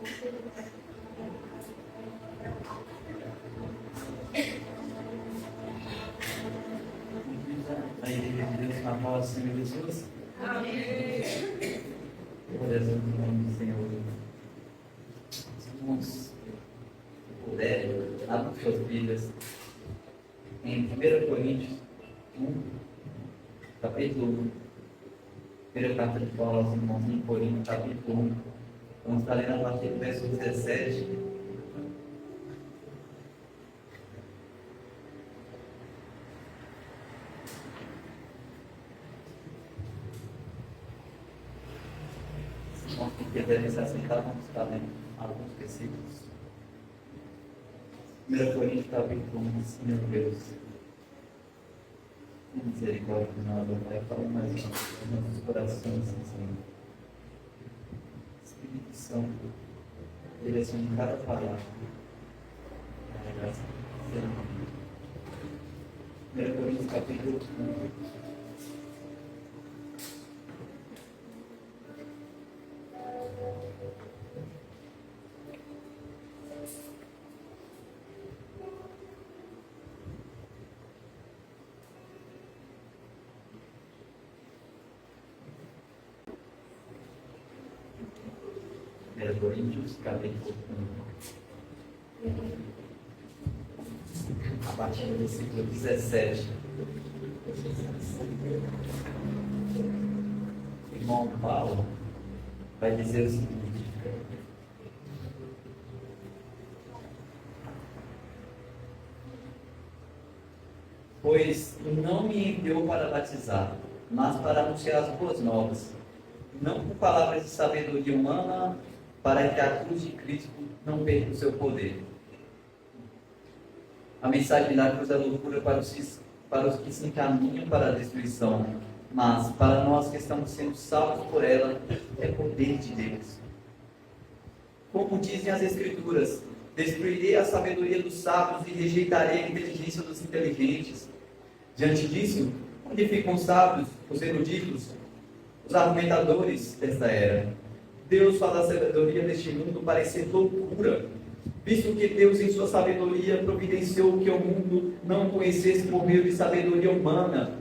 A igreja de Deus na voz do Senhor Jesus. Amém. Glórias ao nome do Senhor. Irmãos, se puderem, abram suas Bíblias em 1 Coríntios 1, capítulo 1. Primeira carta de Paulo aos irmãos em Coríntios, capítulo 1. Vamos estar lendo a partir do verso 17. Irmãos que quiserem se assentar, vamos estar lendo alguns versículos. 1 Coríntios, capítulo 1, Senhor Deus. Misericórdia de nós, Pai, fala mais nos nossos corações, Senhor. Espírito Santo, direcione cada palavra. Graças a Deus. 1 Coríntios, capítulo 1. Coríntios, capítulo 1. A partir do versículo 17. O irmão Paulo vai dizer o seguinte: pois não me enviou para batizar, mas para anunciar as boas novas, não com palavras de sabedoria humana, para que a cruz de Cristo não perca o seu poder. A mensagem da cruz é loucura para os que se encaminham para a destruição, mas para nós que estamos sendo salvos por ela, é poder de Deus. Como dizem as Escrituras, destruirei a sabedoria dos sábios e rejeitarei a inteligência dos inteligentes. Diante disso, onde ficam os sábios, os eruditos, os argumentadores desta era? Deus faz a sabedoria deste mundo parecer loucura, visto que Deus, em sua sabedoria, providenciou que o mundo não conhecesse por meio de sabedoria humana.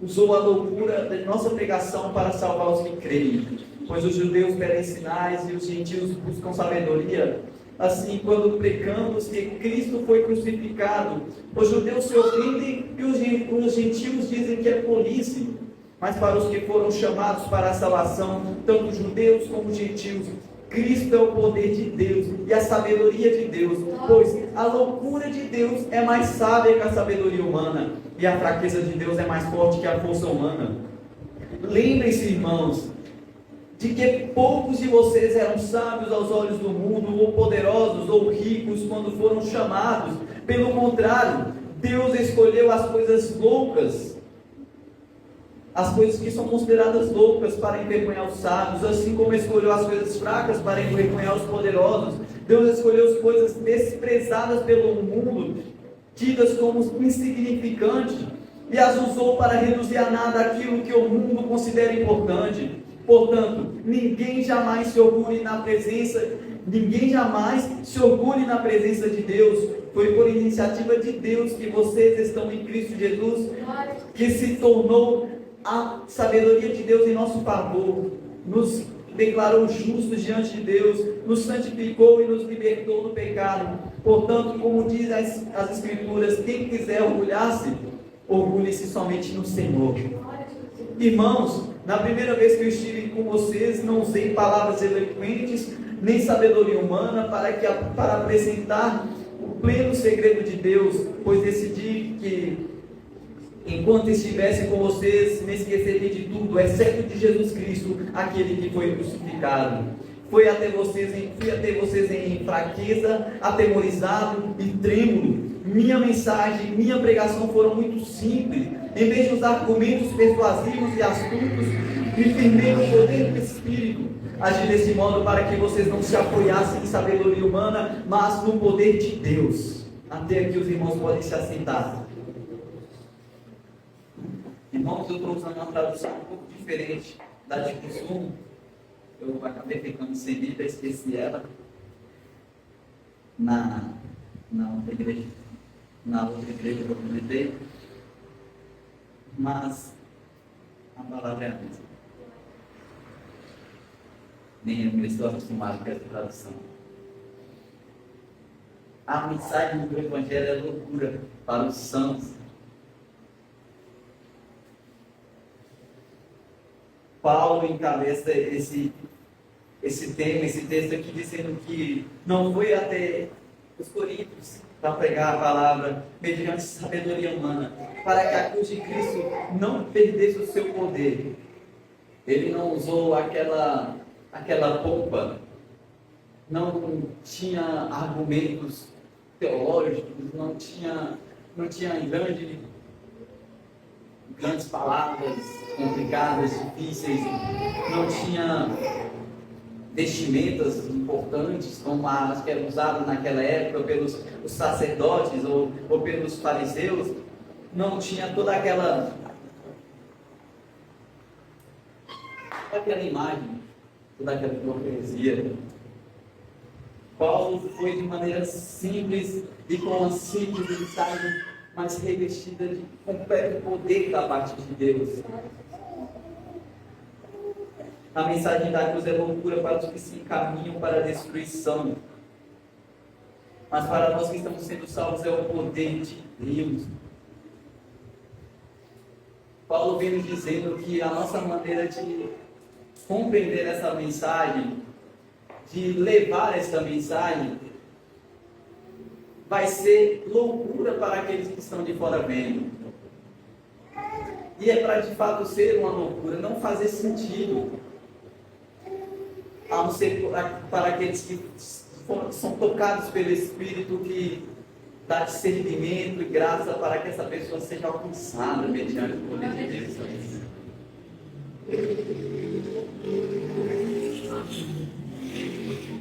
Usou a loucura da nossa pregação para salvar os que creem, pois os judeus pedem sinais e os gentios buscam sabedoria. Assim, quando pregamos que Cristo foi crucificado, os judeus se ofendem e os gentios dizem que é polícia. Mas para os que foram chamados para a salvação, tanto judeus como gentios, Cristo é o poder de Deus e a sabedoria de Deus, pois a loucura de Deus é mais sábia que a sabedoria humana, e a fraqueza de Deus é mais forte que a força humana. Lembrem-se, irmãos, de que poucos de vocês eram sábios aos olhos do mundo, ou poderosos, ou ricos, quando foram chamados. Pelo contrário, Deus escolheu as coisas loucas, as coisas que são consideradas loucas, para envergonhar os sábios, assim como escolheu as coisas fracas para envergonhar os poderosos. Deus escolheu as coisas desprezadas pelo mundo, tidas como insignificantes, e as usou para reduzir a nada aquilo que o mundo considera importante. Portanto, ninguém jamais se orgulhe na presença de Deus. Foi por iniciativa de Deus que vocês estão em Cristo Jesus, que se tornou a sabedoria de Deus em nosso favor, nos declarou justos diante de Deus, nos santificou e nos libertou do pecado. Portanto, como diz as Escrituras, quem quiser orgulhar-se, orgulhe-se somente no Senhor. Irmãos, na primeira vez que eu estive com vocês, não usei palavras eloquentes, nem sabedoria humana, para apresentar o pleno segredo de Deus, pois decidi que, enquanto estivesse com vocês, me esqueceria de tudo, exceto de Jesus Cristo, aquele que foi crucificado. Fui até vocês em fraqueza, atemorizado e trêmulo. Minha mensagem, minha pregação foram muito simples. Em vez de usar argumentos persuasivos e astutos, me firmei no poder do Espírito. Agi desse modo para que vocês não se apoiassem em sabedoria humana, mas no poder de Deus. Até aqui os irmãos podem se assentar. Irmãos, eu estou usando uma tradução um pouco diferente da de costume, eu acabei ficando sem Bíblia, esqueci ela na outra igreja. Na outra igreja que eu visitei. Mas a palavra é a mesma. Nem eu estou acostumado com essa tradução. A mensagem do Evangelho é loucura para os santos. Paulo encabeça esse tema, esse texto aqui, dizendo que não foi até os coríntios para pregar a palavra mediante sabedoria humana, para que a cruz de Cristo não perdesse o seu poder. Ele não usou aquela pompa, não tinha argumentos teológicos, não tinha grandes palavras complicadas, difíceis, não tinha vestimentas importantes como as que eram usadas naquela época pelos os sacerdotes ou pelos fariseus, não tinha toda aquela imagem, toda aquela hipocrisia. Paulo foi de maneira simples e com uma simples mensagem, mas revestida de completo poder da parte de Deus. A mensagem da cruz é loucura para os que se encaminham para a destruição, mas para nós que estamos sendo salvos é o poder de Deus. Paulo vem nos dizendo que a nossa maneira de compreender essa mensagem, de levar essa mensagem, vai ser loucura para aqueles que estão de fora vendo. E é para de fato ser uma loucura, não fazer sentido, a não ser para aqueles que são tocados pelo Espírito, que dá discernimento e graça para que essa pessoa seja alcançada mediante o poder de Deus.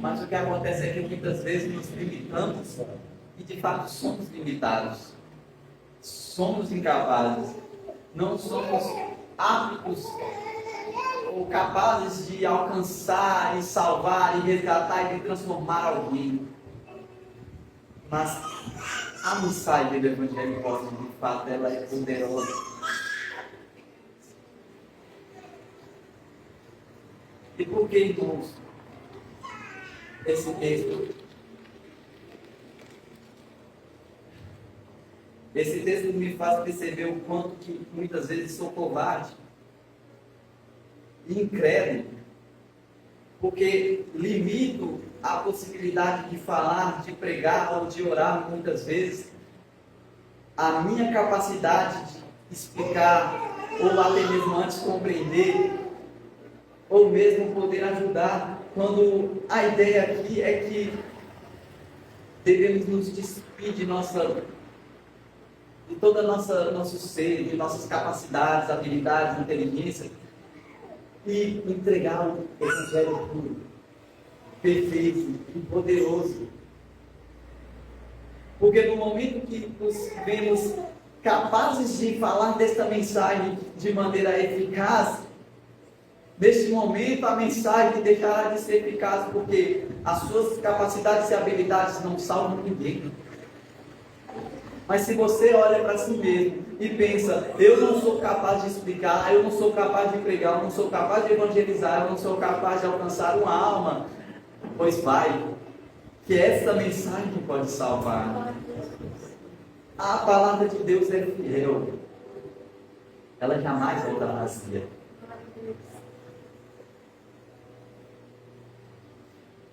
Mas o que acontece é que muitas vezes nos limitamos, e de fato somos limitados, somos incapazes, não somos aptos ou capazes de alcançar e salvar e resgatar e transformar alguém. Mas a mensagem do Evangelho, de fato, ela é poderosa. E por que, irmãos, esse texto? Esse texto me faz perceber o quanto que muitas vezes sou covarde e incrédulo, porque limito a possibilidade de falar, de pregar ou de orar muitas vezes, a minha capacidade de explicar ou até mesmo antes compreender ou mesmo poder ajudar, quando a ideia aqui é que devemos nos despir de todo nosso ser, de nossas capacidades, habilidades, inteligência, e entregar o Evangelho puro, perfeito e poderoso. Porque no momento que nos vemos capazes de falar desta mensagem de maneira eficaz, neste momento a mensagem deixará de ser eficaz, porque as suas capacidades e habilidades não salvam ninguém. Mas se você olha para si mesmo e pensa, eu não sou capaz de explicar, eu não sou capaz de pregar, eu não sou capaz de evangelizar, eu não sou capaz de alcançar uma alma, pois vai, que essa mensagem pode salvar. A palavra de Deus é fiel, ela jamais volta vazia.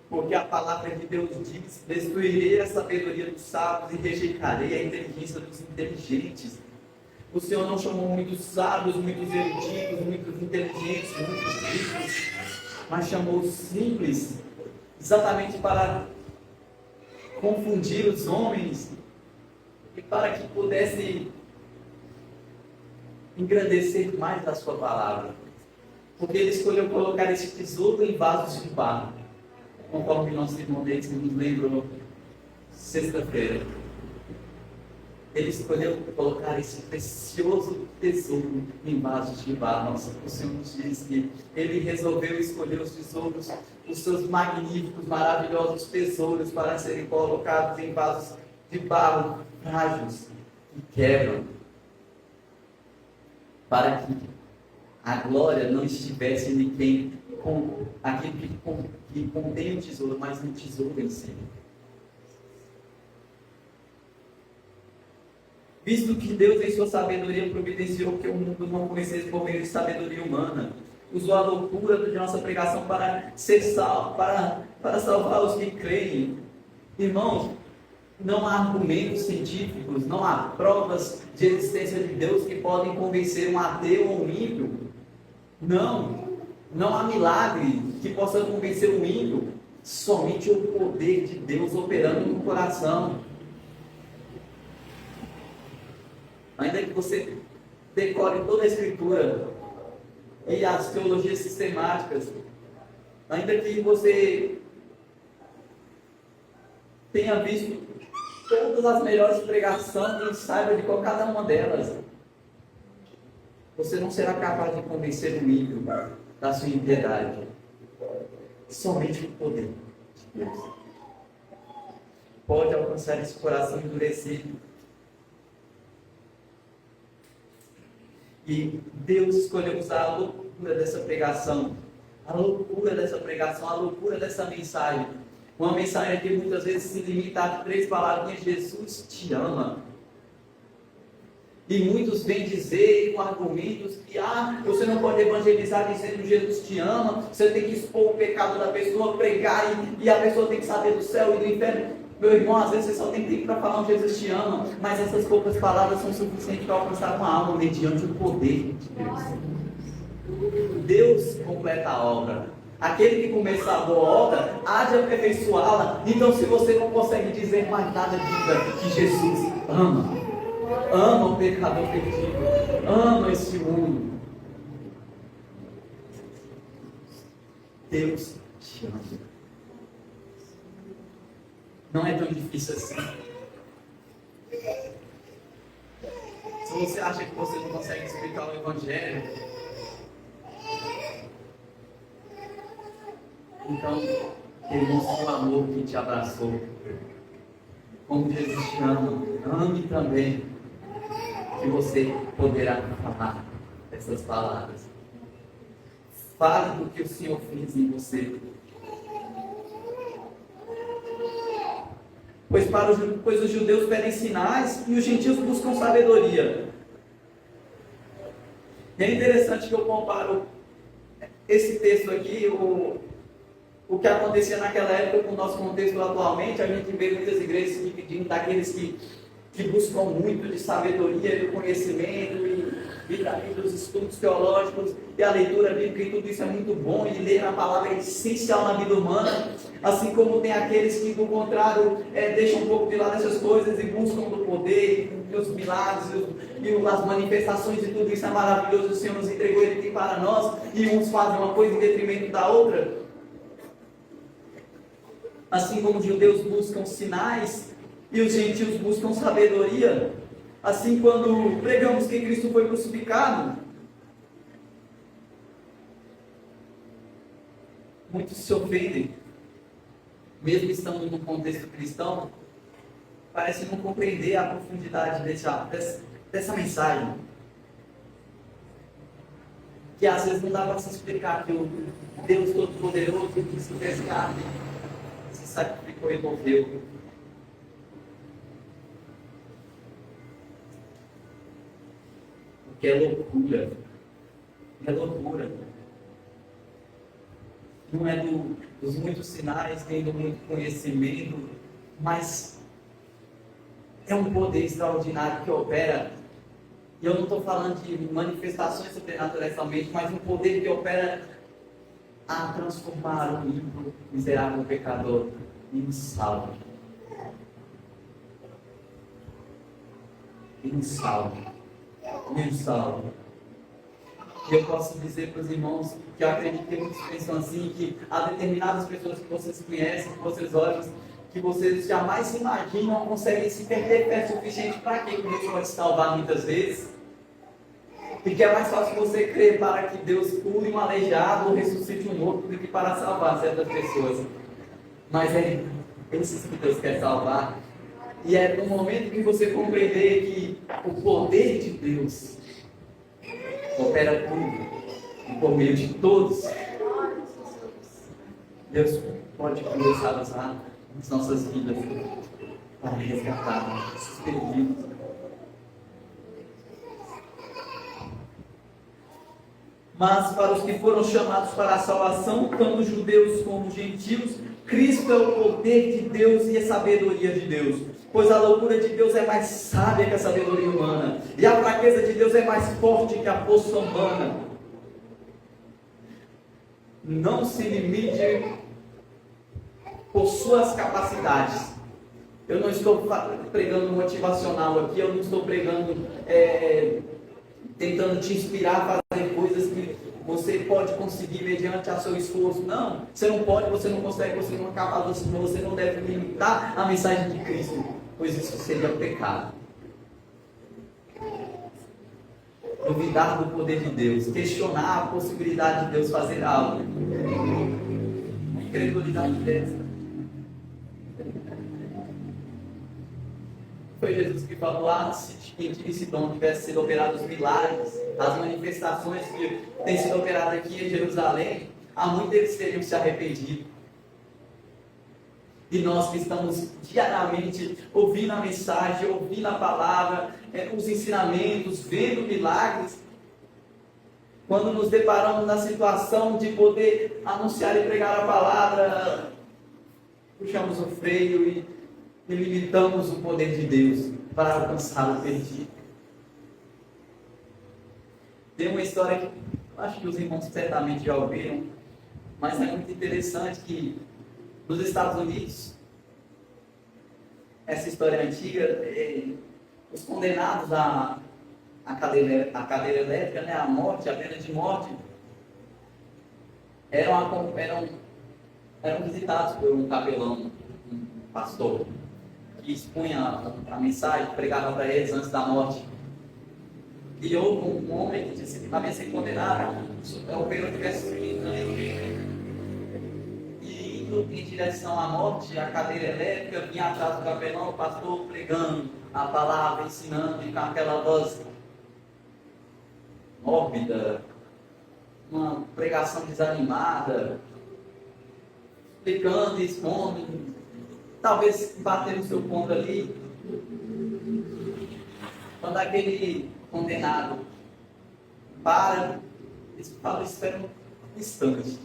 Porque a palavra de Deus diz: destruirei a sabedoria dos sábios e rejeitarei a inteligência dos inteligentes. O Senhor não chamou muitos sábios, muitos eruditos, muitos inteligentes, muitos ricos, mas chamou os simples, exatamente para confundir os homens e para que pudesse engrandecer mais a sua palavra. Porque Ele escolheu colocar esse tesouro em vasos de barro, conforme nosso irmão Denis nos lembrou sexta-feira. Ele escolheu colocar esse precioso tesouro em vasos de barro. O Senhor nos diz que Ele resolveu escolher os tesouros, os seus magníficos, maravilhosos tesouros para serem colocados em vasos de barro frágeis que quebram, para que a glória não estivesse em quem, aquele que contém o tesouro, mas no tesouro em si. Visto que Deus, em sua sabedoria, providenciou que o mundo não conhecesse por meio de sabedoria humana, usou a loucura de nossa pregação para ser salvo, para salvar os que creem. Irmãos, não há argumentos científicos, não há provas de existência de Deus que podem convencer um ateu ou um ímpio. Não há milagre que possa convencer um ímpio. Somente o poder de Deus operando no coração. Ainda que você decore toda a Escritura e as teologias sistemáticas, ainda que você tenha visto todas as melhores pregações e saiba de qual cada uma delas, você não será capaz de convencer o ímpio da sua impiedade. Somente o poder de Deus pode alcançar esse coração endurecido. E Deus escolheu usar a loucura dessa pregação, a loucura dessa mensagem. Uma mensagem que muitas vezes se limita a 3 palavrinhas: Jesus te ama. E muitos vêm dizer com argumentos que você não pode evangelizar dizendo que Jesus te ama, você tem que expor o pecado da pessoa, pregar e a pessoa tem que saber do céu e do inferno. Meu irmão, às vezes você só tem tempo para falar um Jesus te ama, mas essas poucas palavras são suficientes para alcançar uma alma mediante o poder de Deus. Deus completa a obra. Aquele que começou a boa obra há de aperfeiçoá-la. Então, se você não consegue dizer mais nada, diga que Jesus ama o pecador perdido, ama este mundo. Deus te ama. Não é tão difícil assim. Se você acha que você não consegue explicar o Evangelho, então demonstre o amor que te abraçou. Como Jesus te ama, ame também, que você poderá falar essas palavras. Fale do que o Senhor fez em você. Pois os judeus pedem sinais e os gentios buscam sabedoria. E é interessante que eu comparo esse texto aqui, o que acontecia naquela época com o nosso contexto atualmente. A gente vê muitas igrejas se dividindo daqueles que buscam muito de sabedoria, do conhecimento e dos estudos teológicos e a leitura bíblica, e tudo isso é muito bom, e ler a palavra é essencial na vida humana, assim como tem aqueles que, do contrário, deixam um pouco de lado essas coisas e buscam do poder, e os milagres, e as manifestações, e tudo isso é maravilhoso. O Senhor nos entregou, Ele tem para nós, e uns fazem uma coisa em detrimento da outra. Assim como os judeus buscam sinais e os gentios buscam sabedoria, assim, quando pregamos que Cristo foi crucificado, muitos se ofendem, mesmo estando no contexto cristão, parece não compreender a profundidade dessa mensagem, que às vezes não dá para se explicar, que o Deus Todo-Poderoso que se fez carne, se sacrificou e morreu. Que é loucura. É loucura. Não é dos muitos sinais, nem do muito conhecimento, mas é um poder extraordinário que opera. E eu não estou falando de manifestações sobrenaturais somente, mas um poder que opera a transformar o ímpio, miserável pecador em salvo. Em salvo. Mensal. E eu posso dizer para os irmãos que eu acredito que muitos pensam assim, que há determinadas pessoas que vocês conhecem, que vocês olham, que vocês jamais se imaginam, conseguem se perder fé suficiente para quê? Que Deus pode salvar muitas vezes. Porque é mais fácil você crer para que Deus cure um aleijado ou ressuscite um morto do que para salvar certas pessoas. Mas é esses que Deus quer salvar. E é no momento que você compreender que o poder de Deus opera tudo, por meio de todos, Deus pode começar a usar as nossas vidas para resgatar esses perdidos. Mas para os que foram chamados para a salvação, tanto judeus como gentios, Cristo é o poder de Deus e a sabedoria de Deus. Pois a loucura de Deus é mais sábia que a sabedoria humana, e a fraqueza de Deus é mais forte que a força humana. Não se limite por suas capacidades. Eu não estou pregando motivacional aqui, eu não estou pregando tentando te inspirar a fazer coisas que você pode conseguir mediante o seu esforço. Não, você não pode, você não consegue, você não é capaz, você não deve limitar a mensagem de Cristo, pois isso seria pecado. Duvidar do poder de Deus, questionar a possibilidade de Deus fazer algo. Uma incredulidade dessa. Foi Jesus que falou: se esse dom tivesse sido operado os milagres, as manifestações que têm sido operadas aqui em Jerusalém, há muitos deles teriam se arrependido. E nós que estamos diariamente ouvindo a mensagem, ouvindo a palavra, os ensinamentos, vendo milagres, quando nos deparamos na situação de poder anunciar e pregar a palavra, puxamos o freio e limitamos o poder de Deus para alcançar o perdido. Tem uma história que acho que os irmãos certamente já ouviram, mas é muito interessante que nos Estados Unidos, essa história antiga, os condenados à cadeira elétrica, né, à morte, à pena de morte, eram visitados por um capelão, um pastor, que expunha a mensagem, pregava para eles antes da morte. E houve um homem que disse que havia sido condenado, o pelo tivesse subido, e indo em direção à morte, a cadeira elétrica vinha atrás do capelão, o pastor pregando a palavra, ensinando, e com aquela voz mórbida, uma pregação desanimada, explicando e expondo. Talvez bater no seu ponto ali, quando aquele condenado para, espera um instante.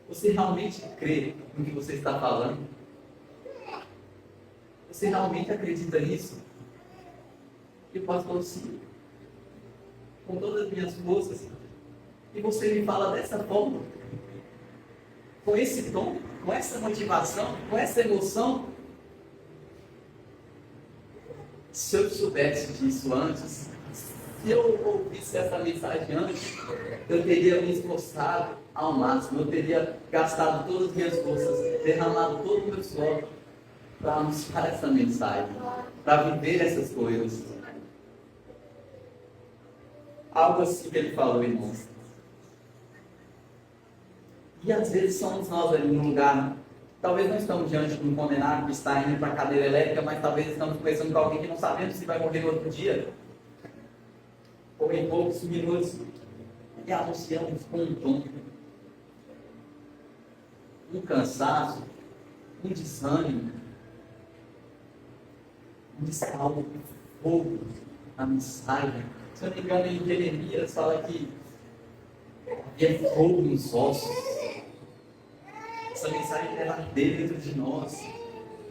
Você realmente crê no que você está falando? Você realmente acredita nisso? E o pastor, sim, com todas as minhas forças, e você me fala dessa forma, com esse tom, com essa motivação, com essa emoção. Se eu soubesse disso antes, se eu ouvisse essa mensagem antes, eu teria me esforçado ao máximo, eu teria gastado todas as minhas forças, derramado todo o meu suor para anunciar essa mensagem, para viver essas coisas. Algo assim que ele falou, irmãos. E às vezes somos nós ali num lugar, talvez não estamos diante de um condenado que está indo para a cadeira elétrica, mas talvez estamos conversando com alguém que não sabemos se vai morrer no outro dia, ou em poucos minutos, e anunciamos com um tom, um cansaço, um desânimo, um descalço de fogo na mensagem. Se eu não me engano, em Jeremias fala que havia fogo nos ossos. Essa mensagem deve arder dentro de nós,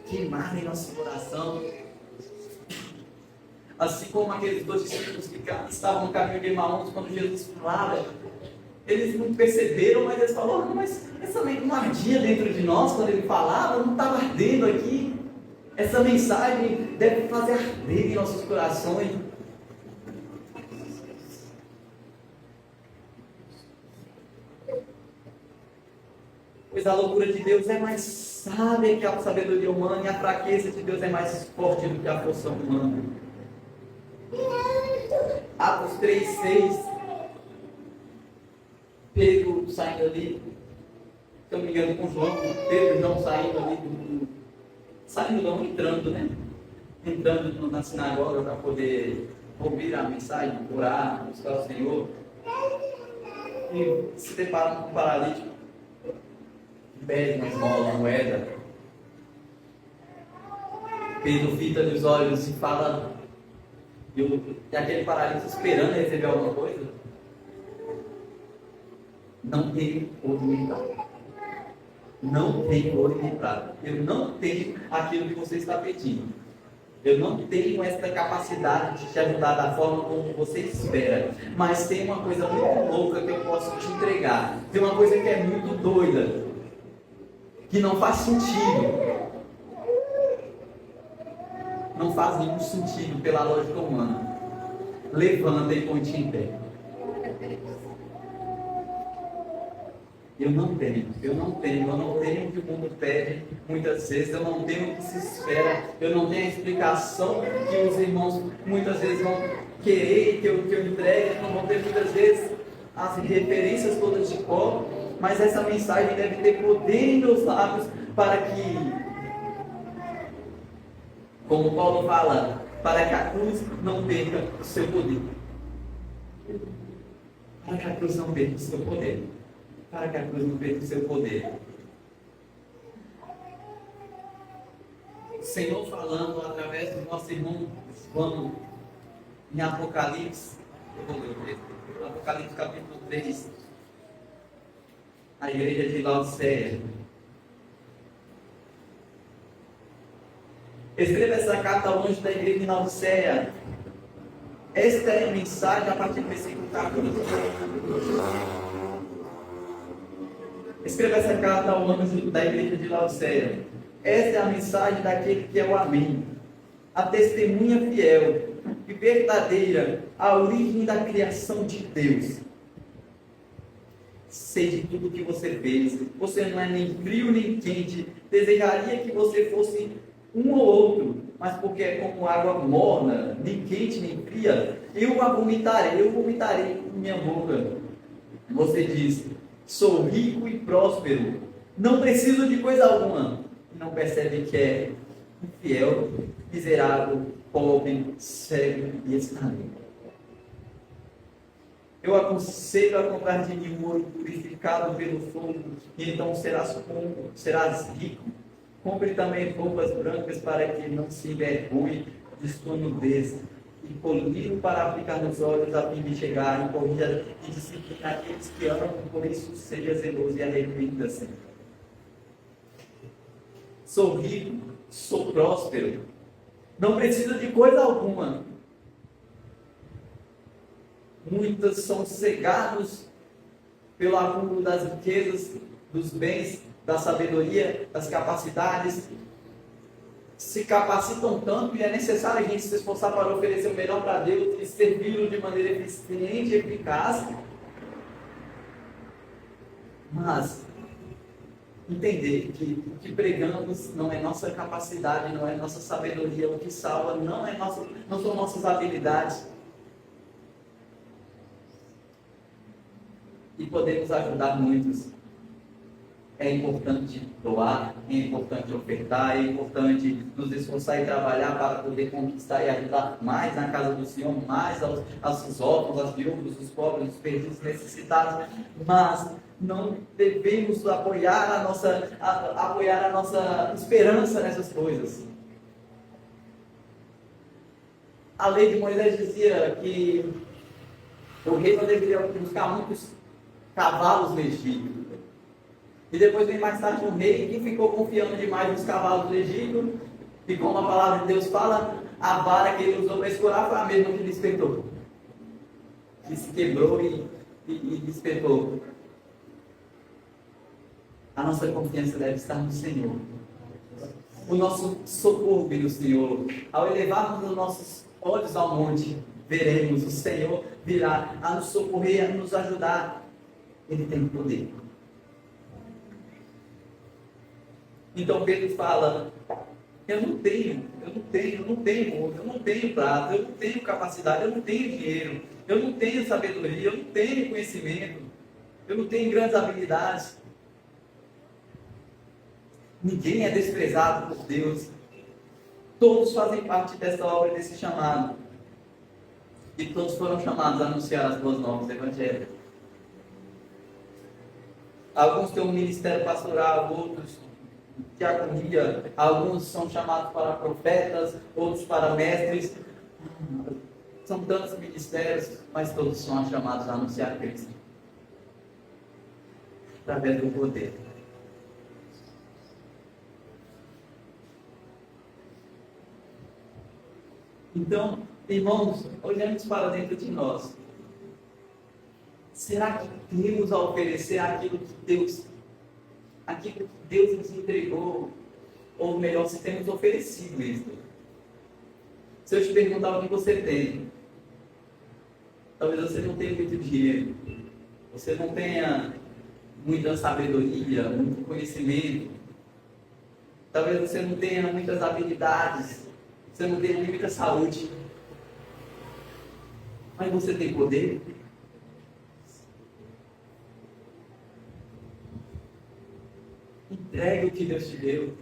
queimar em nosso coração. Assim como aqueles 2 discípulos que estavam no caminho de Emaús, quando Jesus falava, eles não perceberam, mas eles falaram: mas essa não ardia dentro de nós quando ele falava, não estava ardendo aqui. Essa mensagem deve fazer arder em nossos corações. Pois a loucura de Deus é mais sábia que a sabedoria humana, e a fraqueza de Deus é mais forte do que a força humana. Atos 3:6. Pedro saindo ali, se eu não me engano, com João, Pedro não saindo ali, saindo não, entrando, né? Entrando na sinagoga para poder ouvir a mensagem, orar, buscar o Senhor. E se depara com um paralítico, pede uma esmola, uma moeda. Pedro fita nos olhos e fala, e aquele paralítico esperando receber alguma coisa, não tenho ouro nem prata. Não tenho ouro nem prata. Eu não tenho aquilo que você está pedindo. Eu não tenho essa capacidade de te ajudar da forma como você espera. Mas tem uma coisa muito louca que eu posso te entregar. Tem uma coisa que é muito doida, que não faz sentido. Não faz nenhum sentido pela lógica humana. Levanta e põe-te em pé. Eu não tenho o que o mundo pede, muitas vezes, eu não tenho o que se espera, eu não tenho a explicação que os irmãos muitas vezes vão querer que eu entregue, não vão ter muitas vezes as referências todas de cor, mas essa mensagem deve ter poder em meus lábios para que, como Paulo fala, para que a cruz não perca o seu poder. Para que a cruz não perca o seu poder. Para que a cruz não perca o seu poder. O Senhor falando através do nosso irmão João em Apocalipse, Apocalipse capítulo 3, a igreja de Laodiceia. Escreva essa carta ao anjo da igreja de Laodiceia. Esta é a mensagem a partir do versículo 14. Escreva essa carta ao anjo da igreja de Laodiceia. Esta é a mensagem daquele que é o Amém, a testemunha fiel e verdadeira, a origem da criação de Deus. Sei de tudo que você fez. Você não é nem frio nem quente. Desejaria que você fosse um ou outro, mas porque é como água morna, nem quente nem fria, eu vomitarei com minha boca. Você diz: sou rico e próspero, não preciso de coisa alguma. E não percebe que é infiel, miserável, pobre, cego e estranho. Eu aconselho a comprar de mim um ouro purificado pelo fogo, e então serás rico. Compre também roupas brancas para que não se envergonhe de sua nudez, e colírio para aplicar nos olhos, a fim de chegar e corrija e disciplinar aqueles que amam, por isso seja zeloso e arrependa-se. Sou rico, sou próspero, não preciso de coisa alguma. Muitos são cegados pelo acúmulo das riquezas, dos bens, da sabedoria, das capacidades, se capacitam tanto e é necessário a gente se esforçar para oferecer o melhor para Deus e servi-lo de maneira eficiente e eficaz. Mas entender que o que pregamos não é nossa capacidade, não é nossa sabedoria, o que salva não são nossas habilidades. E podemos ajudar muitos. É importante doar, é importante ofertar, é importante nos esforçar e trabalhar para poder conquistar e ajudar mais na casa do Senhor, mais aos órfãos, às viúvas, os pobres, os perdidos, necessitados. Mas não devemos apoiar a nossa esperança nessas coisas. A lei de Moisés dizia que o rei não deveria buscar muitos cavalos no Egito. E depois vem mais tarde um rei que ficou confiando demais nos cavalos do Egito. E como a palavra de Deus fala, a vara que ele usou para escorar foi a mesma que despertou. Que se quebrou e despertou. A nossa confiança deve estar no Senhor. O nosso socorro vem do Senhor. Ao elevarmos os nossos olhos ao monte, veremos o Senhor virá a nos socorrer, a nos ajudar. Ele tem poder. Então Pedro fala, eu não tenho ouro, eu não tenho prata, eu não tenho capacidade, eu não tenho dinheiro, eu não tenho sabedoria, eu não tenho conhecimento, eu não tenho grandes habilidades. Ninguém é desprezado por Deus. Todos fazem parte dessa obra, desse chamado. E todos foram chamados a anunciar as boas novas do Evangelho. Alguns têm um ministério pastoral, outros diaconia, alguns são chamados para profetas, outros para mestres. São tantos ministérios, mas todos são chamados a anunciar Cristo. Através do poder. Então, irmãos, olhamos para dentro de nós. Será que temos a oferecer aquilo que Deus nos entregou? Ou melhor, se temos oferecido isso? Se eu te perguntar o que você tem, talvez você não tenha muito dinheiro, você não tenha muita sabedoria, muito conhecimento, talvez você não tenha muitas habilidades, você não tenha muita saúde, mas você tem poder? Entregue o que Deus te deu.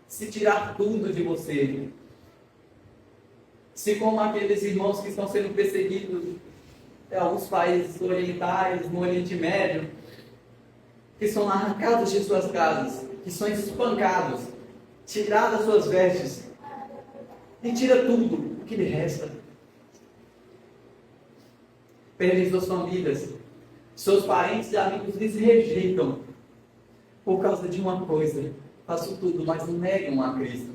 Se tirar tudo de você, se como aqueles irmãos que estão sendo perseguidos em alguns países orientais, no Oriente Médio, que são arrancados de suas casas, que são espancados, tiradas suas vestes, e tira tudo o que lhe resta. Perdem suas famílias, seus parentes e amigos lhes rejeitam por causa de uma coisa. Faço tudo, mas não negam a Cristo.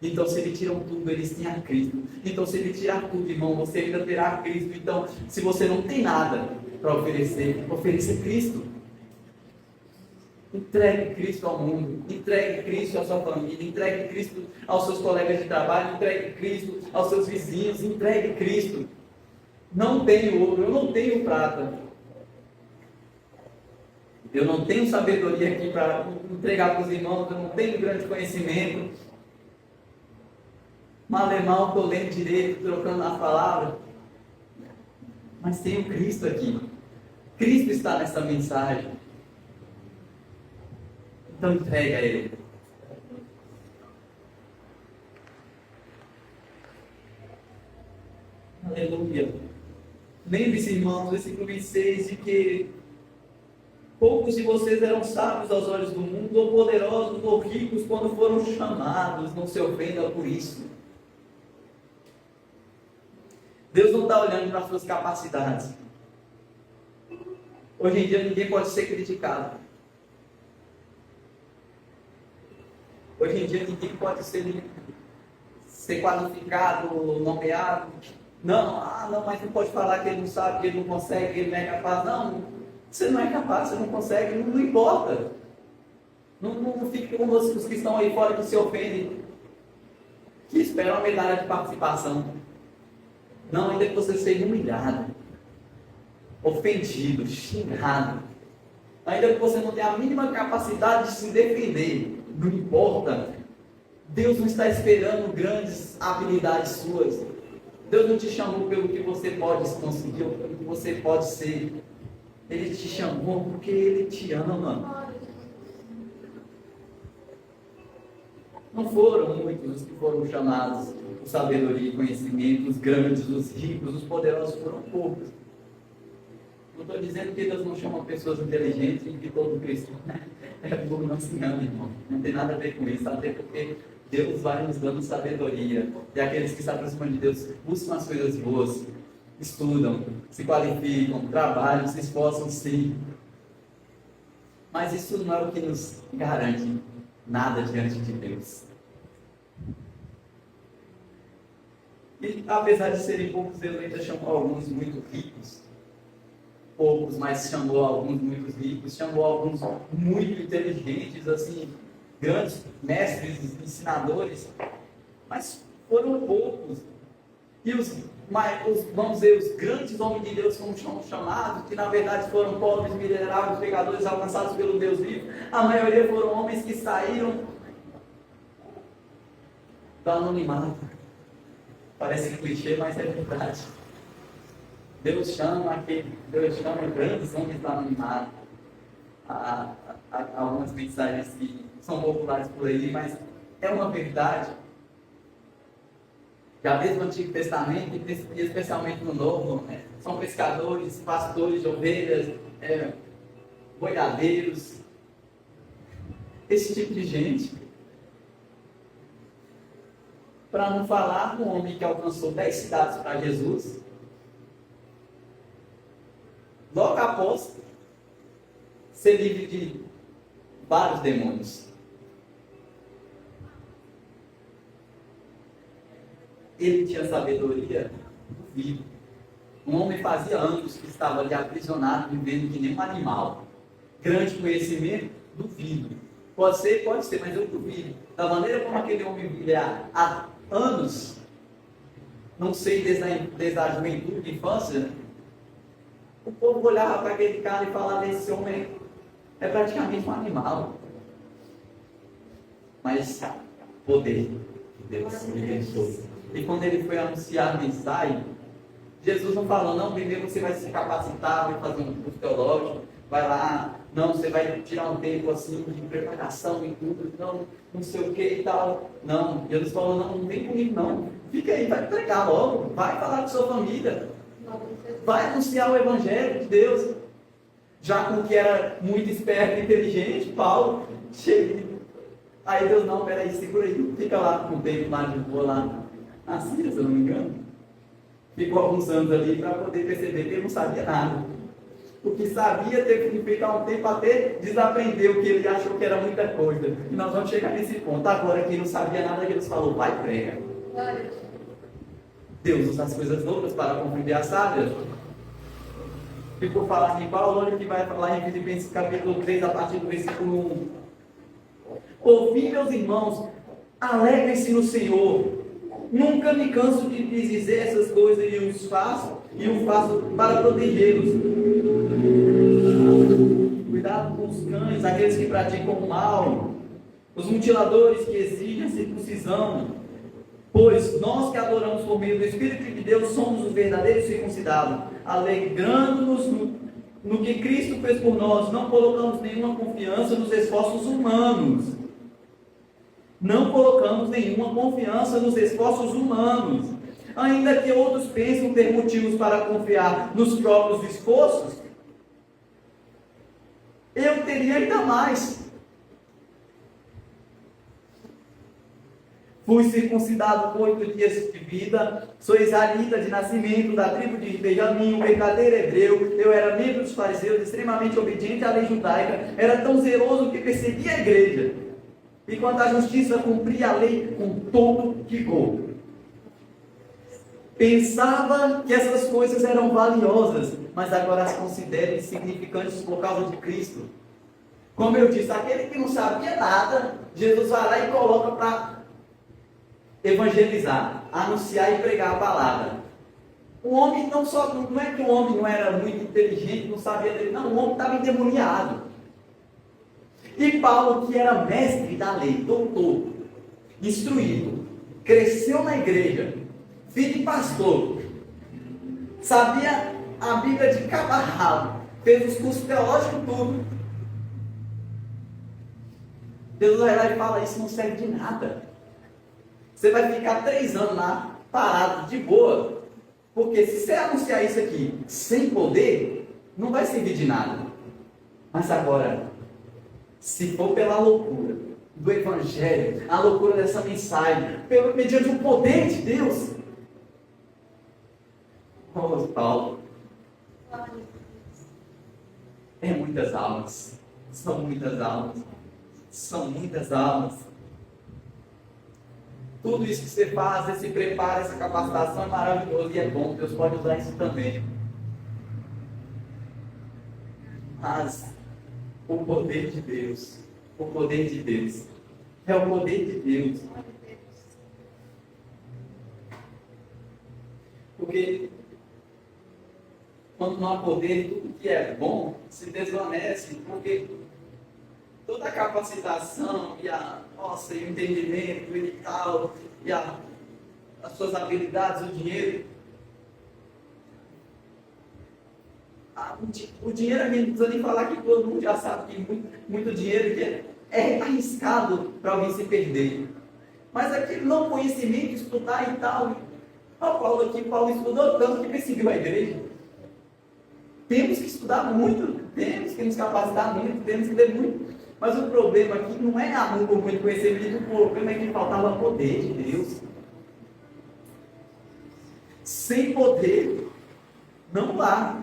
Então, se eles tiram tudo, eles têm a Cristo. Então, se ele tirar tudo, irmão, você ainda terá Cristo. Então, se você não tem nada para oferecer, ofereça Cristo. Entregue Cristo ao mundo, entregue Cristo à sua família, entregue Cristo aos seus colegas de trabalho, entregue Cristo aos seus vizinhos, entregue Cristo. Não tenho ouro, eu não tenho prata. Eu não tenho sabedoria aqui para entregar para os irmãos, eu não tenho grande conhecimento. Malemão, estou lendo direito, trocando a palavra. Mas tenho Cristo aqui. Cristo está nessa mensagem. Então entrega a Ele. Aleluia. Lembre-se, irmãos, versículo 26, de que poucos de vocês eram sábios aos olhos do mundo, ou poderosos, ou ricos, quando foram chamados. Não se ofenda por isso. Deus não está olhando para as suas capacidades. Hoje em dia ninguém pode ser criticado. Hoje em dia ninguém pode ser qualificado, nomeado. Não, mas não pode falar que ele não sabe, que ele não consegue, que ele não é capaz. Não, você não é capaz, você não consegue, não importa. Não fique como os que estão aí fora que se ofendem, que esperam a medalha de participação. Não, ainda que você seja humilhado, ofendido, xingado, ainda que você não tenha a mínima capacidade de se defender, não importa. Deus não está esperando grandes habilidades suas. Deus não te chamou pelo que você pode conseguir, ou pelo que você pode ser. Ele te chamou porque Ele te ama. Não foram muitos os que foram chamados por sabedoria e conhecimento, os grandes, os ricos, os poderosos, foram poucos. Não estou dizendo que Deus não chama pessoas inteligentes e que todo cristão é burro, não se engane, irmão. Não tem nada a ver com isso, até porque Deus vai nos dando sabedoria. E aqueles que se aproximam de Deus buscam as coisas boas, estudam, se qualificam, trabalham, se esforçam sim. Mas isso não é o que nos garante nada diante de Deus. E apesar de serem poucos, Deus ainda chamou alguns muito ricos. Poucos, mas chamou alguns muito ricos, chamou alguns muito inteligentes, assim, grandes mestres, ensinadores, mas foram poucos. E os vamos dizer, os grandes homens de Deus, como são chamados, que na verdade foram pobres, miseráveis, pecadores alcançados pelo Deus vivo, a maioria foram homens que saíram do anonimato. Parece clichê, mas é verdade. Deus chama grandes homens do anonimato. Há algumas mensagens que são populares por aí, mas é uma verdade. Já desde o Antigo Testamento, e especialmente no Novo, né? São pescadores, pastores de ovelhas, boiadeiros, esse tipo de gente. Para não falar do homem que alcançou 10 cidades para Jesus, logo após ser livre de vários demônios. Ele tinha sabedoria do vivo. Um homem fazia anos que estava ali aprisionado, vivendo que nem um animal. Grande conhecimento, duvido. Pode ser, mas eu duvido. Da maneira como aquele homem vivia há anos, não sei, desde a juventude, infância, o povo olhava para aquele cara e falava: esse homem é praticamente um animal. Mas poder de Deus libertou. E quando ele foi anunciar a mensagem, Jesus não falou: não, primeiro você vai se capacitar, vai fazer um curso teológico, vai lá, não, você vai tirar um tempo assim de preparação e tudo, não sei o que e tal. Não, Jesus falou: não vem comigo não, fica aí, vai pregar logo, vai falar com sua família, vai anunciar o Evangelho de Deus. Já com o que era muito esperto e inteligente, Paulo, chega. Aí Deus: não, peraí, segura aí, fica lá com o tempo lá de boa lá na Síria, se eu não me engano. Ficou alguns anos ali para poder perceber que ele não sabia nada. O que sabia, teve que ficar um tempo até desaprender o que ele achou que era muita coisa. E nós vamos chegar nesse ponto. Agora, quem não sabia nada, Deus falou: vai, prega. Deus usa as coisas loucas para confundir as sábias. Ficou falando em Paulo, olha o que vai falar em Filipenses capítulo 3, a partir do versículo 1. Ouvi, meus irmãos, alegrem-se no Senhor. Nunca me canso de lhes dizer essas coisas e o faço para protegê-los. Cuidado com os cães, aqueles que praticam o mal, os mutiladores que exigem a circuncisão, pois nós que adoramos por meio do Espírito de Deus somos os verdadeiros circuncidados, alegrando-nos no que Cristo fez por nós. Não colocamos nenhuma confiança nos esforços humanos. Não colocamos nenhuma confiança nos esforços humanos. Ainda que outros pensem ter motivos para confiar nos próprios esforços, eu teria ainda mais. Fui circuncidado com 8 dias de vida, sou israelita de nascimento, da tribo de Benjamim, um verdadeiro hebreu. Eu era membro dos fariseus, extremamente obediente à lei judaica, era tão zeloso que perseguia a igreja. E quanto à justiça, cumpria a lei com todo vigor. Pensava que essas coisas eram valiosas, mas agora as considero insignificantes por causa de Cristo. Como eu disse, aquele que não sabia nada, Jesus vai lá e coloca para evangelizar, anunciar e pregar a palavra. O homem não é que o homem não era muito inteligente, não sabia dele, não, o homem estava endemoniado. E Paulo, que era mestre da lei, doutor, instruído, cresceu na igreja, filho de pastor, sabia a Bíblia de cabo a rabo, fez os cursos teológicos tudo. Jesus vai lá e fala: isso não serve de nada. Você vai ficar 3 anos lá, parado, de boa, porque se você anunciar isso aqui sem poder, não vai servir de nada. Mas agora, se for pela loucura do Evangelho, a loucura dessa mensagem, mediante o poder de Deus, oh, Paulo, é muitas almas, são muitas almas, são muitas almas. Tudo isso que você faz, esse preparo, essa capacitação é maravilhoso e é bom, Deus pode usar isso também. Mas o poder de Deus, é o poder de Deus. Porque quando não há poder, tudo que é bom se desvanece, porque toda a capacitação e e o entendimento e tal, e as suas habilidades, o dinheiro. O dinheiro, a gente não precisa nem falar que todo mundo já sabe que muito dinheiro que é arriscado para alguém se perder. Mas aquele não conhecimento, estudar e tal. Paulo estudou tanto que perseguiu a igreja. Temos que estudar muito, temos que nos capacitar muito, temos que ler muito. Mas o problema aqui não é amor por muito conhecimento, o problema é que faltava poder de Deus. Sem poder, não dá.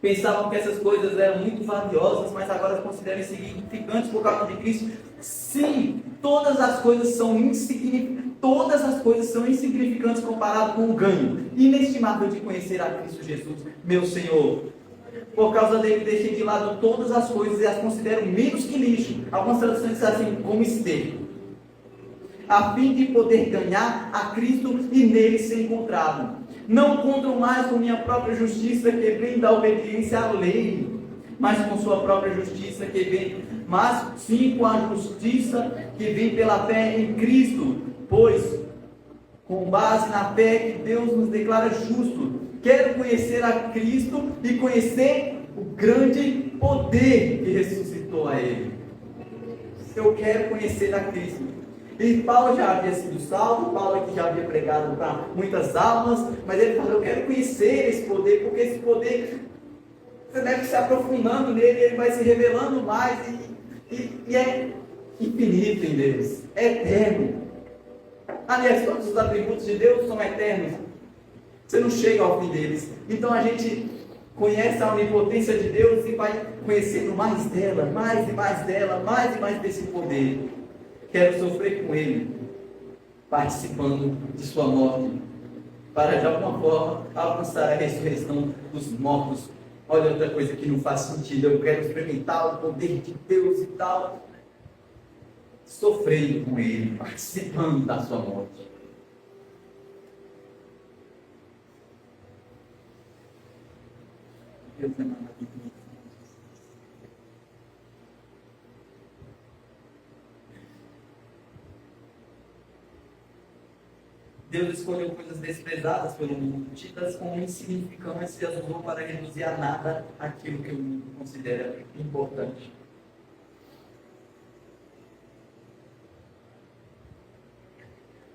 Pensavam que essas coisas eram muito valiosas, mas agora consideram insignificantes por causa de Cristo. Sim, todas as coisas são insignificantes comparado com o ganho inestimável de conhecer a Cristo Jesus, meu Senhor. Por causa dele, deixei de lado todas as coisas e as considero menos que lixo. Algumas traduções dizem assim, como esterco, a fim de poder ganhar a Cristo e nele ser encontrado. Não conto mais com minha própria justiça que vem da obediência à lei, mas com sua própria justiça que vem, mas sim com a justiça que vem pela fé em Cristo, pois com base na fé que Deus nos declara justo, quero conhecer a Cristo e conhecer o grande poder que ressuscitou a Ele. Eu quero conhecer a Cristo. E Paulo já havia sido salvo, Paulo aqui já havia pregado para muitas almas, mas ele falou, eu quero conhecer esse poder, porque esse poder, você deve se aprofundando nele, ele vai se revelando mais, e é infinito em Deus, é eterno. Aliás, todos os atributos de Deus são eternos, você não chega ao fim deles. Então a gente conhece a onipotência de Deus e vai conhecendo mais dela, mais e mais dela, mais e mais desse poder. Quero sofrer com Ele, participando de sua morte, para de alguma forma alcançar a ressurreição dos mortos. Olha outra coisa que não faz sentido, eu quero experimentar o poder de Deus e tal, sofrendo com Ele, participando da sua morte. Deus é maravilhoso. Deus escolheu coisas desprezadas pelo mundo, tidas como insignificantes, e as usou para reduzir a nada aquilo que o mundo considera importante.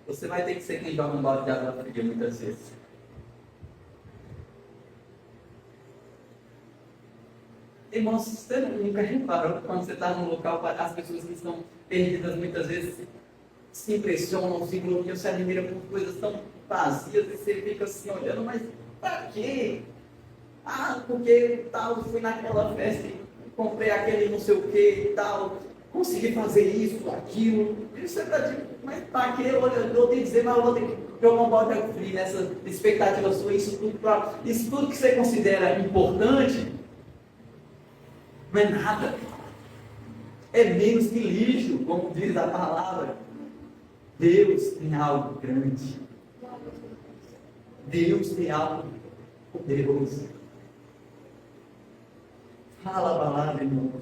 Você vai ter que ser quem joga um balde de água fria muitas vezes. Irmãos, você nunca reparou que quando você está num local, as pessoas que estão perdidas muitas vezes se impressionam, se gloriam, se admiram por coisas tão vazias, e você fica assim olhando, mas para quê? Porque tal, fui naquela festa e comprei aquele não sei o que e tal, consegui fazer isso, aquilo. E você está dizendo, mas para quê? Eu tenho que dizer, mas eu vou ter que jogar um balde de água fria nessa expectativa sua, isso tudo que você considera importante, não é nada. É menos que lixo, como diz a palavra. Deus tem algo grande. Deus tem algo poderoso. Fala a palavra, irmãos.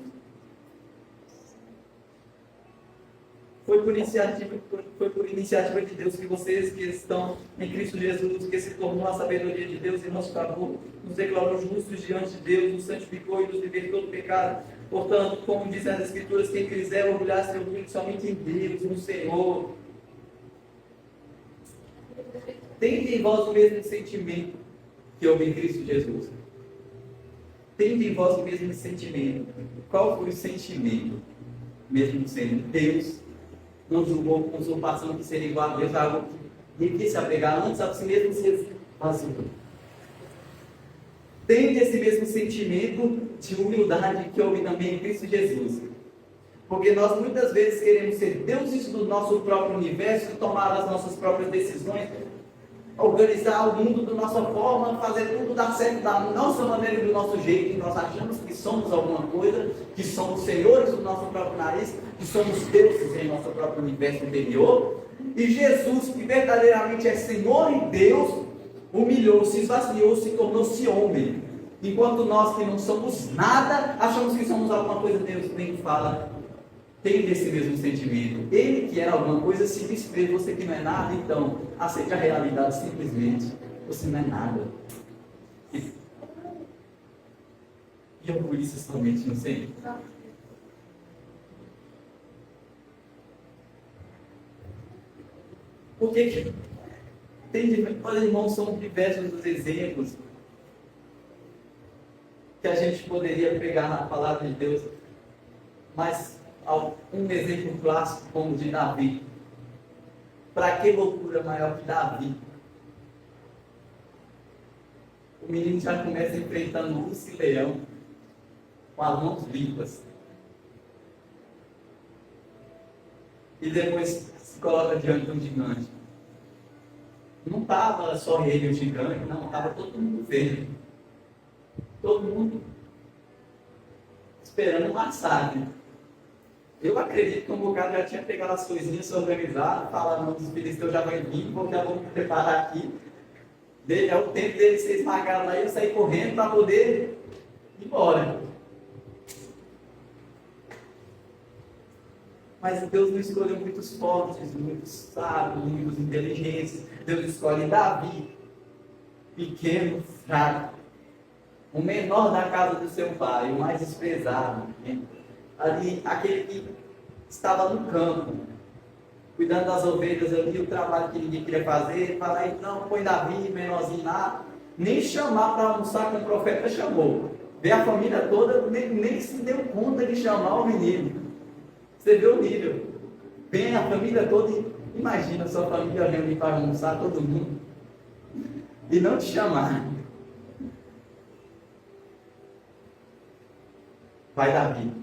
Foi por iniciativa de Deus que vocês que estão em Cristo Jesus, que se tornou a sabedoria de Deus em nosso favor, nos declarou justos diante de Deus, nos santificou e nos libertou do pecado. Portanto, como dizem as Escrituras, quem quiser orgulhar seu orgulho somente em Deus, no Senhor. Tende em vós o mesmo sentimento que houve em Cristo Jesus. Tende em vós o mesmo sentimento. Qual foi o sentimento? Mesmo sendo Deus, não julgou com usurpação que seria igual a Deus, algo que ele quis se apegar antes a si mesmo ser vazio. Tende esse mesmo sentimento de humildade que houve também em Cristo Jesus. Porque nós muitas vezes queremos ser deuses do nosso próprio universo, tomar as nossas próprias decisões, organizar o mundo da nossa forma, fazer tudo dar certo da nossa maneira e do nosso jeito, e nós achamos que somos alguma coisa, que somos senhores do nosso próprio nariz, que somos deuses em nosso próprio universo interior, E Jesus, que verdadeiramente é Senhor e Deus, humilhou-se, esvaziou, se tornou-se homem. Enquanto nós que não somos nada, achamos que somos alguma coisa, Deus nem fala, tem esse mesmo sentimento. Ele que era alguma coisa se desfez, você que não é nada, então aceite a realidade simplesmente. Você não é nada. E eu por isso somente no Senhor. Por que tem, olha, irmãos, são diversos os exemplos que a gente poderia pegar na palavra de Deus, mas um exemplo clássico como o de Davi. Para que loucura maior que Davi? O menino já começa enfrentando um urso e leão com as mãos limpas. E depois se coloca diante de um gigante. Não estava só ele, o gigante, não, estava todo mundo vendo. Todo mundo esperando um massacre. Eu acredito que um bocado já tinha pegado as coisinhas, se organizado, falando dos filisteus já vai vir, já vou me preparar aqui. É o tempo dele ser esmagado lá e eu sair correndo para poder ir embora. Mas Deus não escolheu muitos fortes, muitos sábios, muitos inteligentes. Deus escolhe Davi, pequeno, fraco, o menor da casa do seu pai, o mais desprezado. Ali, aquele que estava no campo, cuidando das ovelhas ali, o trabalho que ninguém queria fazer, fala aí, não, põe Davi, menorzinho lá, nem chamar para almoçar com o profeta chamou. Vê a família toda, nem se deu conta de chamar o menino. Você vê o nível. Vem a família toda e imagina a sua família reunir para almoçar, todo mundo, e não te chamar. Vai Davi,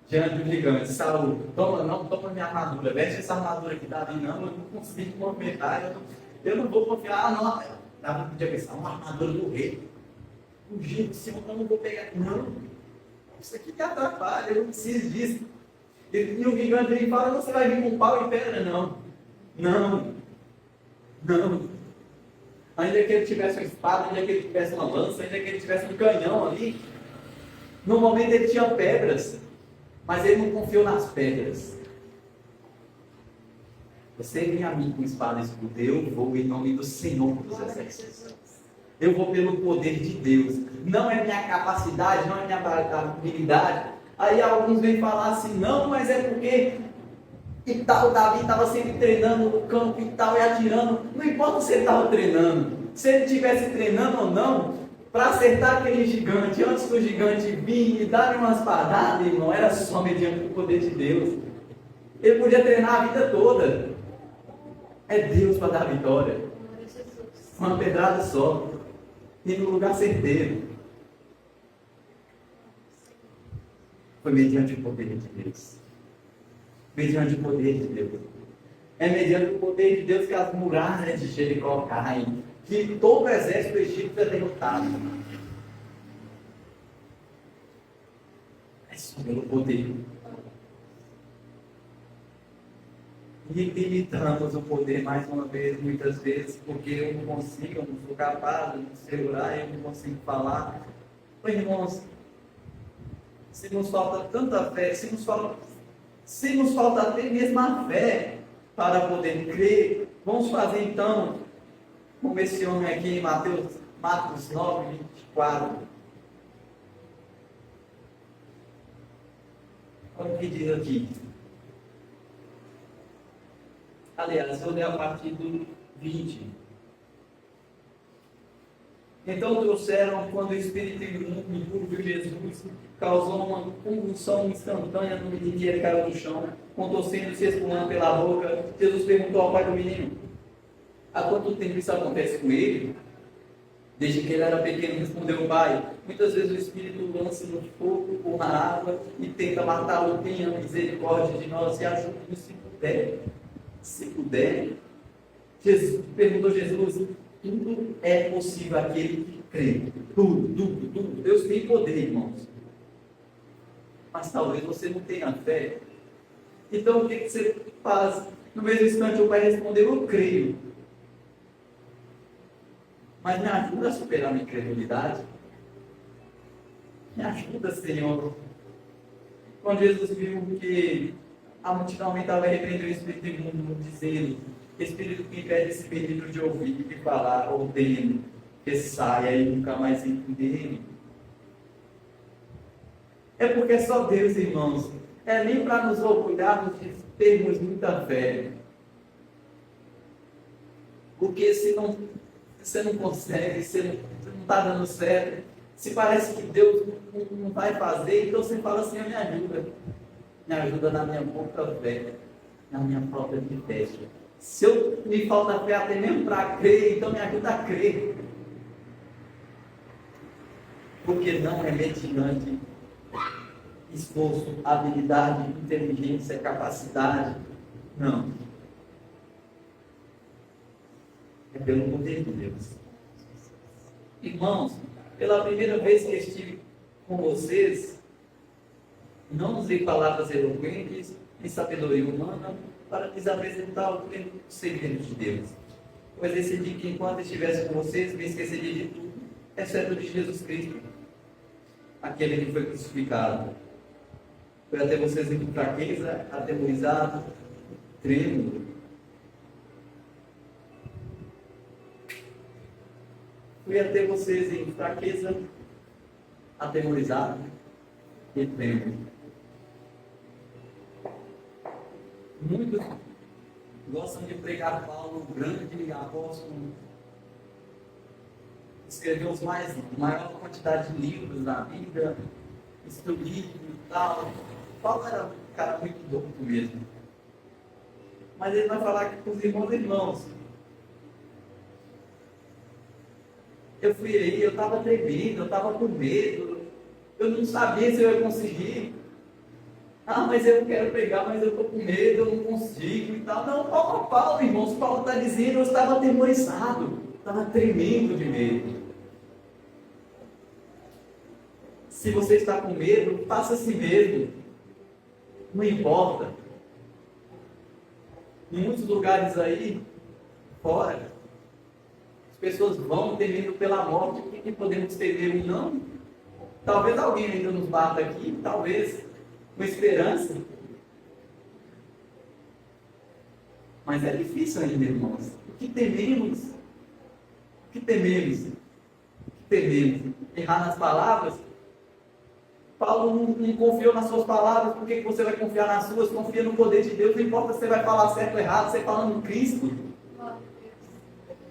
diante do gigante, Saul, toma minha armadura, veste essa armadura aqui, Davi, não, eu não consigo movimentar, eu não vou confiar, não. Davi podia pensar, uma armadura do rei, um giro de cima, eu não vou pegar, não, isso aqui me atrapalha, eu não preciso disso. E o gigante vem e fala, você vai vir com pau e pedra? Não. Ainda que ele tivesse uma espada, ainda que ele tivesse uma lança, ainda que ele tivesse um canhão ali, no momento ele tinha pedras, mas ele não confiou nas pedras. Você vem a mim com espada e escudo, eu vou em nome do Senhor dos Exércitos. Eu vou pelo poder de Deus. Não é minha capacidade, não é minha habilidade. Aí alguns vêm falar assim, não, mas é porque e tal, Davi estava sempre treinando no campo e tal, e atirando. Não importa se ele estava treinando, se ele estivesse treinando ou não, para acertar aquele gigante, antes do gigante vir e dar umas paradas, irmão, era só mediante o poder de Deus. Ele podia treinar a vida toda. É Deus para dar a vitória. Uma pedrada só. E no lugar certeiro. Foi mediante o poder de Deus. Mediante o poder de Deus. É mediante o poder de Deus que as muralhas de Jericó caem. Que todo o exército egípcio é derrotado. É só pelo poder. E limitamos o poder mais uma vez, muitas vezes, porque eu não consigo, eu não sou capaz de segurar, eu não consigo falar. Pois, irmãos, se nos falta tanta fé, se nos falta até mesmo a fé para poder crer, vamos fazer então, como esse homem aqui em Marcos 9, 24. Olha o que diz aqui. Aliás, vou ler a partir do 20. Então trouxeram, quando o Espírito impuro viu Jesus, causou uma convulsão instantânea no menino e ele caiu no chão, contorcendo-se e espumando pela boca. Jesus perguntou ao pai do menino, há quanto tempo isso acontece com ele? Desde que ele era pequeno, respondeu o pai. Muitas vezes o Espírito lança no fogo ou na água e tenta matá-lo. Tenha misericórdia de nós e ajude-nos se puder. Se puder. Perguntou Jesus, tudo é possível àquele que crê. Tudo. Deus tem poder, irmãos. Mas talvez você não tenha fé. Então o que você faz? No mesmo instante o pai respondeu, eu creio. Mas me ajuda a superar a minha incredulidade. Me ajuda, Senhor. Quando Jesus viu que a multidão estava repreendendo o espírito imundo, dizendo, espírito que impede esse menino de ouvir, de falar, ordene que saia e nunca mais entre dele. É porque é só Deus, irmãos. É nem para nos orgulharmos de termos muita fé. Porque se você não consegue, você não está dando certo, se parece que Deus não vai fazer, então você fala assim, me ajuda. Me ajuda na minha pouca fé, na minha falta de fé. Se me falta fé até mesmo para crer, então me ajuda a crer. Porque não é mediante esforço, habilidade, inteligência, capacidade. Não. É pelo poder de Deus. Irmãos, pela primeira vez que estive com vocês, não usei palavras eloquentes e sabedoria humana para lhes apresentar o pleno segredo de Deus. Pois decidi que enquanto estivesse com vocês, me esqueceria de tudo, exceto de Jesus Cristo, aquele que foi crucificado. Foi até vocês em fraqueza, atemorizado, trêmulo. Fui até vocês em fraqueza, atemorizado e trêmulo. Muitos gostam de pregar Paulo, grande apóstolo, escreveu maior quantidade de livros na Bíblia, instruído e tal. Paulo era um cara muito douto mesmo. Mas ele vai falar aqui com os irmãos. Eu fui aí, eu estava tremendo, eu estava com medo, eu não sabia se eu ia conseguir. Ah, mas eu quero pregar, mas eu estou com medo, eu não consigo e tal. Não, Paulo, irmãos, Paulo está dizendo, eu estava atemorizado, estava tremendo de medo. Se você está com medo, faça assim mesmo. Não importa. Em muitos lugares aí, fora, as pessoas vão temendo pela morte. O que podemos temer? Não. Talvez alguém ainda nos bata aqui, talvez com esperança. Mas é difícil ainda, irmãos. O que tememos? O que tememos? O que tememos? Errar nas palavras? Paulo não confiou nas suas palavras, por que você vai confiar nas suas? Confia no poder de Deus, não importa se você vai falar certo ou errado, você fala no Cristo.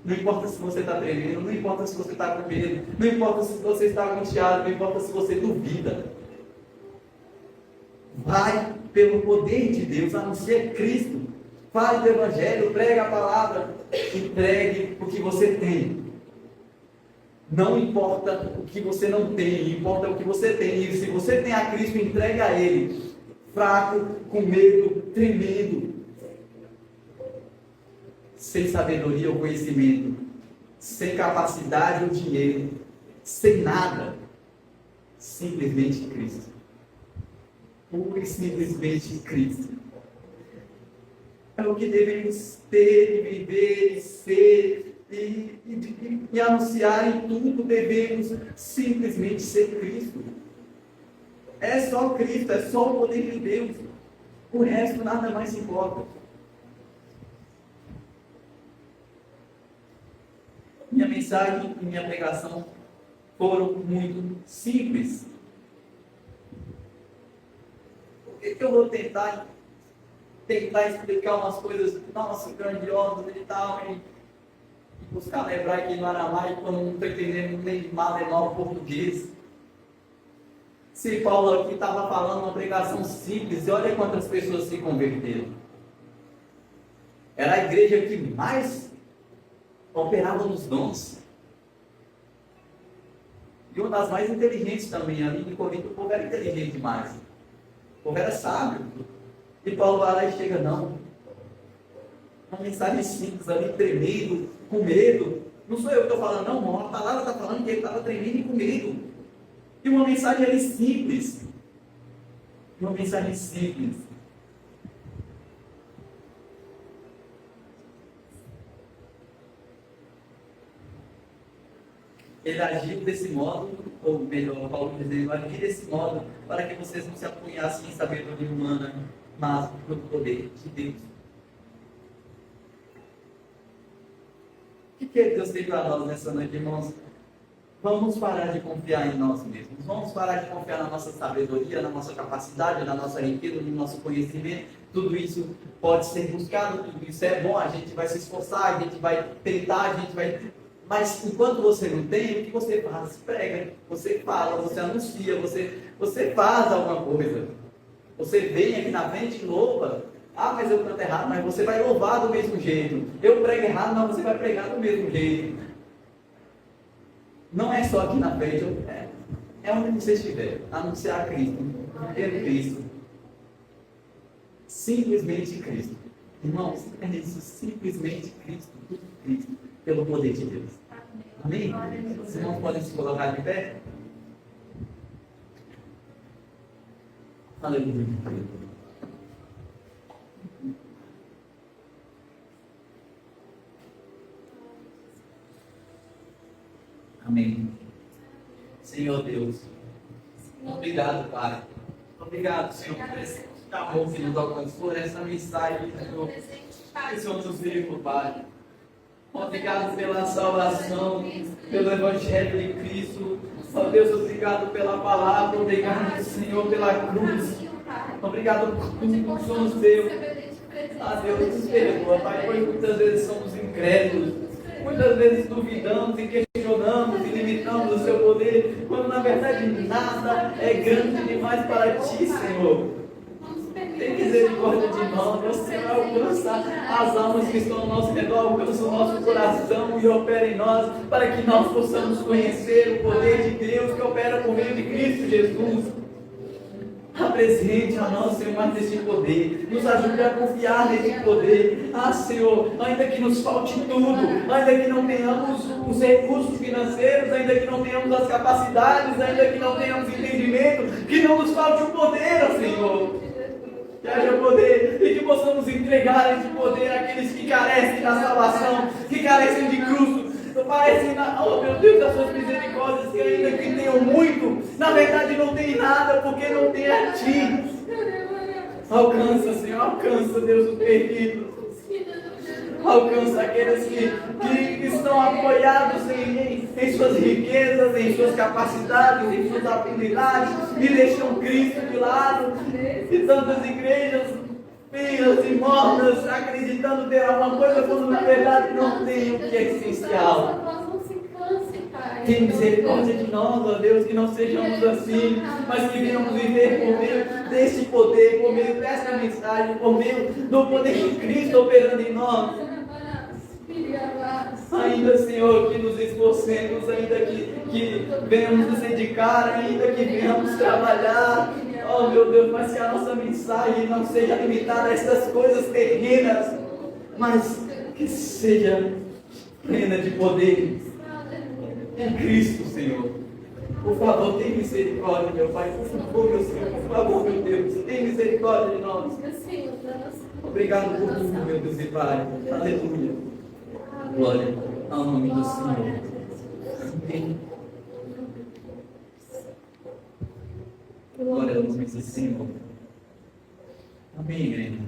Não importa se você está tremendo, não importa se você está com medo, não importa se você está angustiado, não importa se você duvida. Vai pelo poder de Deus, anuncia Cristo. Fale do Evangelho, pregue a palavra, entregue o que você tem. Não importa o que você não tem, importa o que você tem. E se você tem a Cristo, entregue a Ele. Fraco, com medo, tremendo. Sem sabedoria ou conhecimento. Sem capacidade ou dinheiro. Sem nada. Simplesmente Cristo. Pura e simplesmente Cristo. É o que devemos ter, viver e ser. E anunciar em tudo, devemos simplesmente ser Cristo. É só Cristo, é só o poder de Deus. O resto nada mais importa. Minha mensagem e minha pregação foram muito simples. Por que eu vou tentar explicar umas coisas, nossa, grandiosas e tal, e buscar lembrar aqui no aramaico, quando não estou entendendo nem mal o português. Se Paulo aqui estava falando uma pregação simples, e olha quantas pessoas se converteram. Era a igreja que mais operava nos dons. E uma das mais inteligentes também. Ali em Corinto o povo era inteligente demais. O povo era sábio. E Paulo vai lá e chega, não. Uma mensagem simples ali, tremendo, com medo. Não sou eu que estou falando, não. A palavra está falando que ele estava tremendo e com medo. E uma mensagem ali simples. Uma mensagem simples. Ele agiu desse modo, ou melhor, Paulo dizendo, agiu desse modo para que vocês não se apunhassem em sabedoria humana, mas no poder de Deus. O que Deus tem para nós nessa noite, irmãos? Vamos parar de confiar em nós mesmos. Vamos parar de confiar na nossa sabedoria, na nossa capacidade, na nossa riqueza, no nosso conhecimento. Tudo isso pode ser buscado, tudo isso é bom. A gente vai se esforçar, a gente vai tentar, a gente vai... Mas enquanto você não tem, o que você faz? Prega, você fala, você anuncia, você faz alguma coisa. Você vem aqui na frente e louva. Ah, mas eu canto errado, mas você vai louvar do mesmo jeito. Eu prego errado, mas você vai pregar do mesmo jeito. Não é só aqui na frente, é onde você estiver. Anunciar Cristo, ter Cristo. Simplesmente Cristo. Irmãos, é isso, simplesmente Cristo, tudo Cristo, pelo poder de Deus. Amém? Os irmãos podem se colocar de pé? Aleluia. Amém. Senhor Deus, obrigado, Pai. Obrigado, Senhor, por esse amor que nos alcançou, por essa mensagem, Senhor, que o Senhor nos deu, Pai. Obrigado pela salvação, pelo Evangelho de Cristo. Ó Deus, obrigado pela palavra, obrigado, Senhor, pela cruz. Obrigado por tudo que o Senhor nos deu. Ah, Deus, nos perdoa, Pai, pois muitas vezes somos incrédulos, muitas vezes duvidamos e questionamos e limitamos o seu poder, quando na verdade nada é grande demais para ti, Senhor. Tem misericórdia de nós, o Senhor alcança as almas que estão ao nosso redor, alcança o nosso coração e opera em nós, para que nós possamos conhecer o poder de Deus que opera por meio de Cristo Jesus. Apresente a nós, Senhor, mais desse poder, nos ajude a confiar nesse poder. Ah, Senhor, ainda que nos falte tudo, ainda que não tenhamos os recursos financeiros, ainda que não tenhamos as capacidades, ainda que não tenhamos entendimento, que não nos falte o poder, Senhor. Que haja poder e que possamos entregar esse poder àqueles que carecem da salvação, que carecem de cruz. Parecem, oh meu Deus, das suas misericórdias, que ainda que tenham muito, na verdade não tem nada, porque não tem a ti. Alcança, Senhor, alcança, Deus, os perdidos. Alcança aqueles que estão apoiados em suas riquezas, em suas capacidades, em suas habilidades, e deixam Cristo de lado. E tantas igrejas frias e mornas, acreditando ter alguma coisa, quando na verdade não tem o que é essencial. Tem misericórdia de nós, ó Deus, que não sejamos assim, mas que venhamos viver por meio deste poder, por meio desta mensagem, por meio do poder de Cristo operando em nós. Ainda, Senhor, que nos esforcemos, ainda que venhamos nos dedicar, ainda que venhamos trabalhar, oh meu Deus, mas que a nossa mensagem não seja limitada a estas coisas terrenas, mas que seja plena de poder em Cristo, Senhor. Por favor, tem misericórdia, meu Pai. Por favor, meu Senhor. Por favor, meu Deus. Tem misericórdia de nós. Obrigado por tudo, meu Deus e Pai. Aleluia. Glória ao nome do Senhor. Amém. Glória ao nome do Senhor. Amém, igreja.